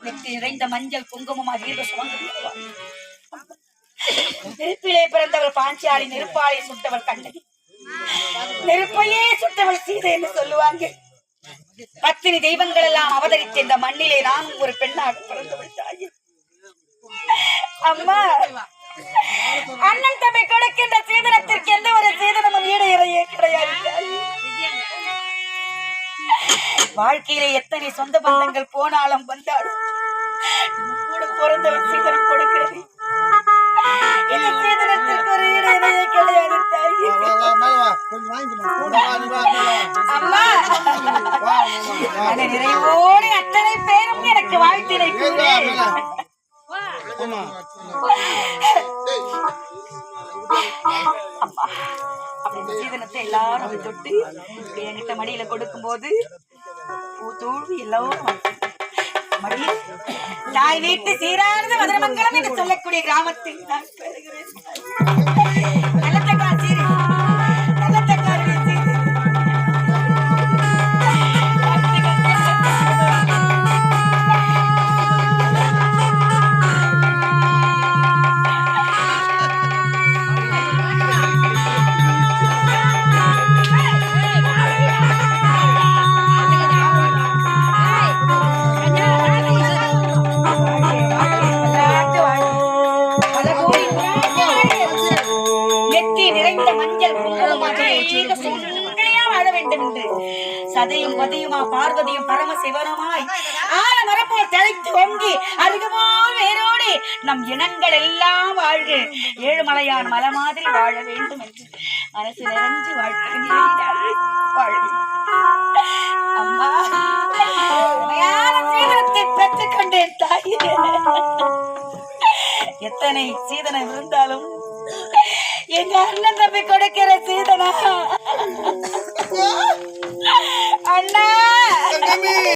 நெற்றி நிறைந்த மஞ்சள் குங்குமமாக சுமந்து நெருப்பிலே பிறந்தவள் பாஞ்சாலி, நெருப்பாலை சுட்டவள் கண்ணகி, நெருப்பையே சுட்டவள் சீதை என்று சொல்லுவாங்க. பத்தினி தெய்வங்கள் எல்லாம் அவதரித்த இந்த மண்ணிலே நானும் ஒரு பெண்ணாக பிறந்து விட்டாயே. அம்மா, அண்ணன் தம்பி கொடுக்கின்ற சீதனத்திற்கு எந்த ஒரு சீதனமும் ஈடு இறையே கிடையாது. வாழ்க்கையிலே எத்தனை சொந்த பந்தங்கள் போனாலும் வந்தாலும் கூட பிறந்தவன் சீதனம் கொடுக்கிறது. இந்த சீதனத்திற்கு ஒரு ஈடு இறையே கிடையாது. அம்மா, நிறைவோடு அத்தனை பேரும் எனக்கு வாழ்த்தினை அம்மா. அப்படி சீதனத்தை எல்லாரும் தொட்டு என்கிட்ட மடியில கொடுக்கும் போது பூத்தோடு எல்லாரும் மடியில் தாய் வீட்டு சீரானது மதுரமங்கலம் என்று சொல்லக்கூடிய கிராமத்தில் நான் பெறுகிறேன். நல்லத்தக்கா சீரி, நல்லத்தக்காருடைய சீரி. சதையும் பதையுமா பார்வதியும் பரமசிவனுமாய் ஆலமரப்போல் தழைத்து ஓங்கி அருகுபோல் வேரோடு நம் இனங்கள் எல்லாம் வாழ்க, ஏழுமலையான் மலை மாதிரி வாழ வேண்டும் என்று மனசு நிறைஞ்சு வாழ்க்கை. அம்மா, சீதனத்தை பெற்றுக் கொண்டேன் தாயே. எத்தனை சீதனம் இருந்தாலும் எங்க அண்ணன் தம்பி கொடுக்கிற சீதனா